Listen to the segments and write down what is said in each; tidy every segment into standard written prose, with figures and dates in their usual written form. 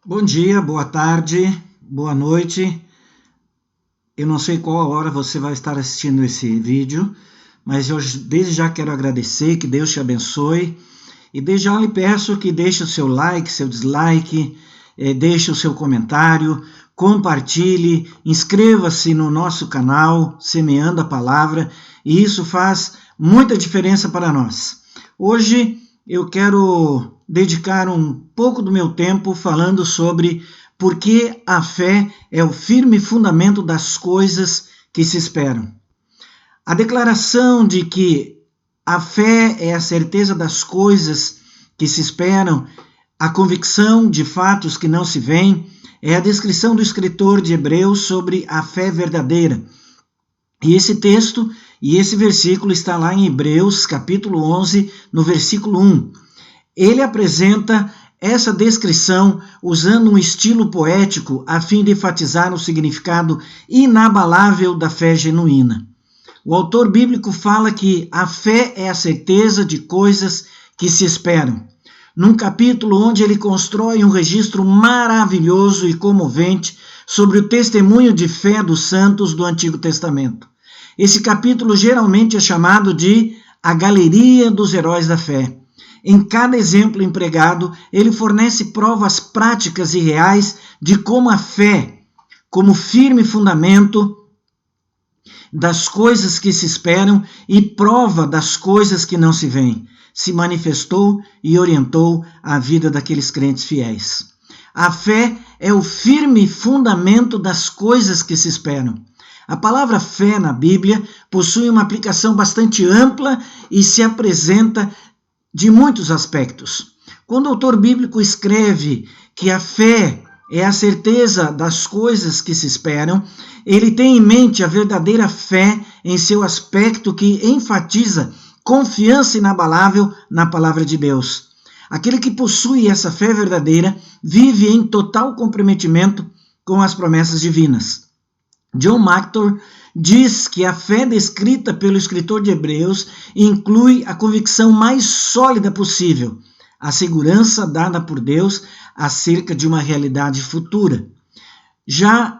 Bom dia, boa tarde, boa noite. Eu não sei qual hora você vai estar assistindo esse vídeo, mas eu desde já quero agradecer, que Deus te abençoe. E desde já lhe peço que deixe o seu like, seu dislike, deixe o seu comentário, compartilhe, inscreva-se no nosso canal, Semeando a Palavra, e isso faz muita diferença para nós. Hoje eu quero dedicar um pouco do meu tempo falando sobre por que a fé é o firme fundamento das coisas que se esperam. A declaração de que a fé é a certeza das coisas que se esperam, a convicção de fatos que não se veem, é a descrição do escritor de Hebreus sobre a fé verdadeira. E esse texto e esse versículo está lá em Hebreus, capítulo 11, no versículo 1. Ele apresenta essa descrição usando um estilo poético a fim de enfatizar o significado inabalável da fé genuína. O autor bíblico fala que a fé é a certeza de coisas que se esperam, num capítulo onde ele constrói um registro maravilhoso e comovente sobre o testemunho de fé dos santos do Antigo Testamento. Esse capítulo geralmente é chamado de a Galeria dos Heróis da Fé. Em cada exemplo empregado, ele fornece provas práticas e reais de como a fé, como firme fundamento das coisas que se esperam e prova das coisas que não se veem, se manifestou e orientou a vida daqueles crentes fiéis. A fé é o firme fundamento das coisas que se esperam. A palavra fé na Bíblia possui uma aplicação bastante ampla e se apresenta de muitos aspectos. Quando o autor bíblico escreve que a fé é a certeza das coisas que se esperam, ele tem em mente a verdadeira fé em seu aspecto que enfatiza confiança inabalável na palavra de Deus. Aquele que possui essa fé verdadeira vive em total comprometimento com as promessas divinas. John MacArthur diz que a fé descrita pelo escritor de Hebreus inclui a convicção mais sólida possível, a segurança dada por Deus acerca de uma realidade futura. Já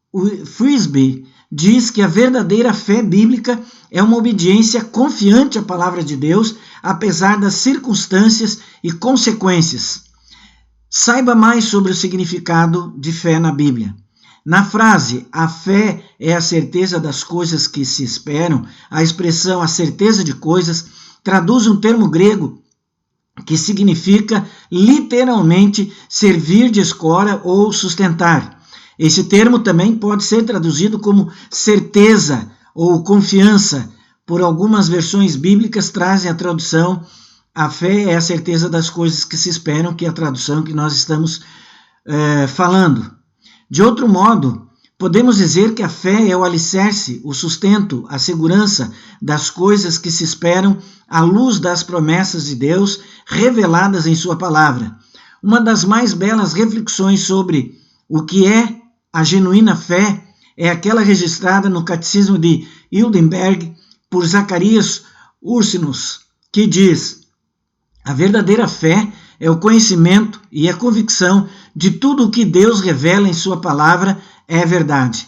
o Frisbee diz que a verdadeira fé bíblica é uma obediência confiante à palavra de Deus, apesar das circunstâncias e consequências. Saiba mais sobre o significado de fé na Bíblia. Na frase, a fé é a certeza das coisas que se esperam, a expressão a certeza de coisas traduz um termo grego que significa literalmente servir de escora ou sustentar. Esse termo também pode ser traduzido como certeza ou confiança. Por algumas versões bíblicas trazem a tradução a fé é a certeza das coisas que se esperam, que é a tradução que nós estamos falando. De outro modo, podemos dizer que a fé é o alicerce, o sustento, a segurança das coisas que se esperam à luz das promessas de Deus reveladas em sua palavra. Uma das mais belas reflexões sobre o que é a genuína fé é aquela registrada no Catecismo de Heidelberg por Zacarias Ursinus, que diz: a verdadeira fé é o conhecimento e a convicção de tudo o que Deus revela em sua palavra é verdade.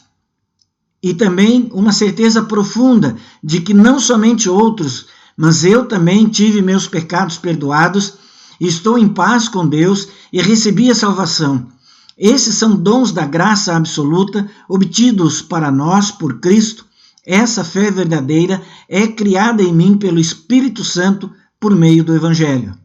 E também uma certeza profunda de que não somente outros, mas eu também tive meus pecados perdoados, estou em paz com Deus e recebi a salvação. Esses são dons da graça absoluta obtidos para nós por Cristo. Essa fé verdadeira é criada em mim pelo Espírito Santo por meio do Evangelho.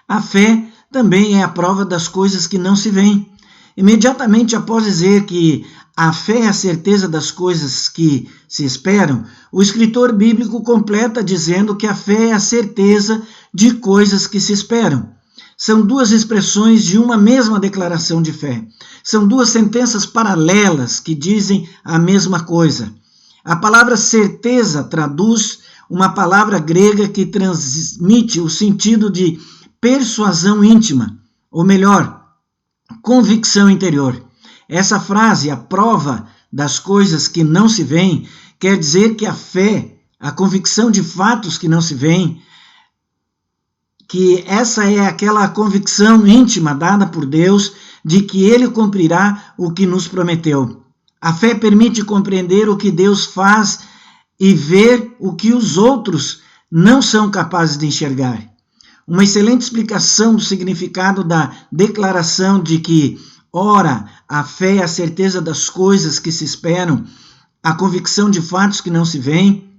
A fé também é a prova das coisas que não se veem. Imediatamente após dizer que a fé é a certeza das coisas que se esperam, o escritor bíblico completa dizendo que a fé é a certeza de coisas que se esperam. São duas expressões de uma mesma declaração de fé. São duas sentenças paralelas que dizem a mesma coisa. A palavra certeza traduz uma palavra grega que transmite o sentido de persuasão íntima, ou melhor, convicção interior. Essa frase, a prova das coisas que não se veem, quer dizer que a fé, a convicção de fatos que não se veem, que essa é aquela convicção íntima dada por Deus de que Ele cumprirá o que nos prometeu. A fé permite compreender o que Deus faz e ver o que os outros não são capazes de enxergar. Uma excelente explicação do significado da declaração de que, ora, a fé é a certeza das coisas que se esperam, a convicção de fatos que não se veem,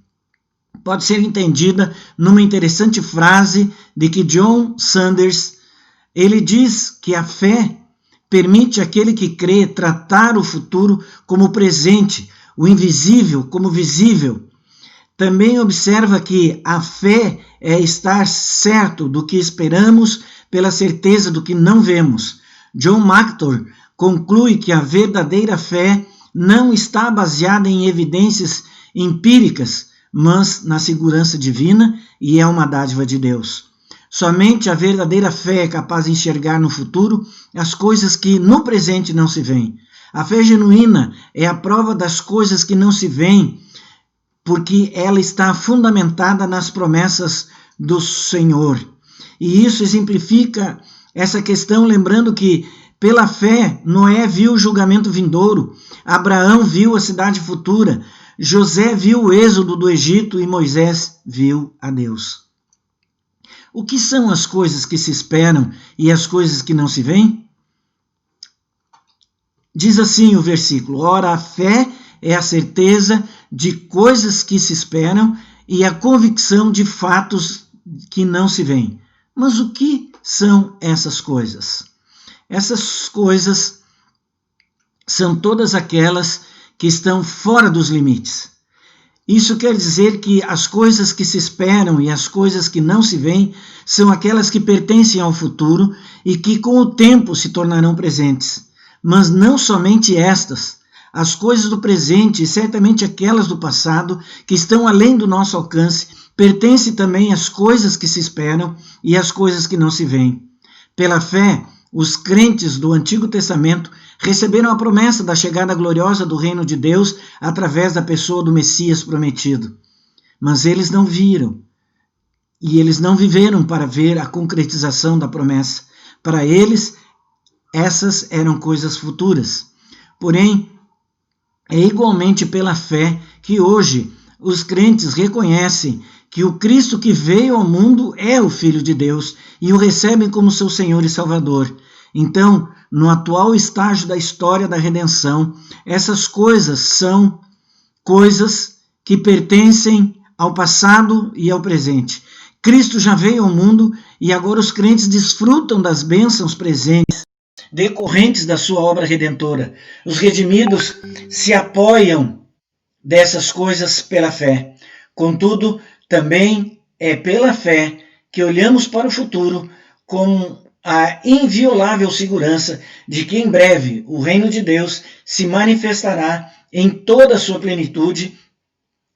pode ser entendida numa interessante frase de que John Sanders, ele diz que a fé permite àquele que crê tratar o futuro como presente, o invisível como visível. Também observa que a fé é estar certo do que esperamos pela certeza do que não vemos. John MacArthur conclui que a verdadeira fé não está baseada em evidências empíricas, mas na segurança divina, e é uma dádiva de Deus. Somente a verdadeira fé é capaz de enxergar no futuro as coisas que no presente não se veem. A fé genuína é a prova das coisas que não se veem, porque ela está fundamentada nas promessas do Senhor. E isso exemplifica essa questão, lembrando que pela fé Noé viu o julgamento vindouro, Abraão viu a cidade futura, José viu o êxodo do Egito e Moisés viu a Deus. O que são as coisas que se esperam e as coisas que não se veem? Diz assim o versículo: ora, a fé é a certeza de coisas que se esperam e a convicção de fatos que não se veem. Mas o que são essas coisas? Essas coisas são todas aquelas que estão fora dos limites. Isso quer dizer que as coisas que se esperam e as coisas que não se veem são aquelas que pertencem ao futuro e que com o tempo se tornarão presentes. Mas não somente estas, as coisas do presente e certamente aquelas do passado que estão além do nosso alcance pertencem também às coisas que se esperam e às coisas que não se veem. Pela fé, os crentes do Antigo Testamento receberam a promessa da chegada gloriosa do reino de Deus através da pessoa do Messias prometido. Mas eles não viram e eles não viveram para ver a concretização da promessa. Para eles, essas eram coisas futuras. Porém, é igualmente pela fé que hoje os crentes reconhecem que o Cristo que veio ao mundo é o Filho de Deus e o recebem como seu Senhor e Salvador. Então, no atual estágio da história da redenção, essas coisas são coisas que pertencem ao passado e ao presente. Cristo já veio ao mundo e agora os crentes desfrutam das bênçãos presentes decorrentes da sua obra redentora. Os redimidos se apoiam dessas coisas pela fé. Contudo, também é pela fé que olhamos para o futuro com a inviolável segurança de que em breve o reino de Deus se manifestará em toda a sua plenitude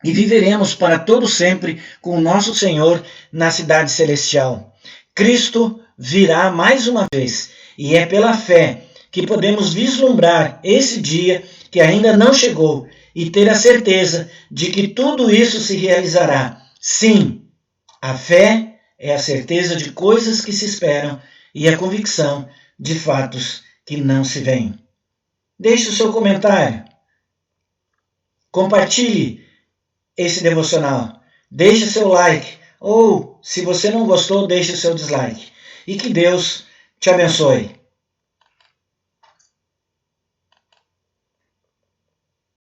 e viveremos para todo sempre com o nosso Senhor na cidade celestial. Cristo virá mais uma vez e é pela fé que podemos vislumbrar esse dia que ainda não chegou e ter a certeza de que tudo isso se realizará. Sim, a fé é a certeza de coisas que se esperam e a convicção de fatos que não se veem. Deixe o seu comentário. Compartilhe esse devocional. Deixe seu like. Ou, se você não gostou, deixe o seu dislike. E que Deus te abençoe.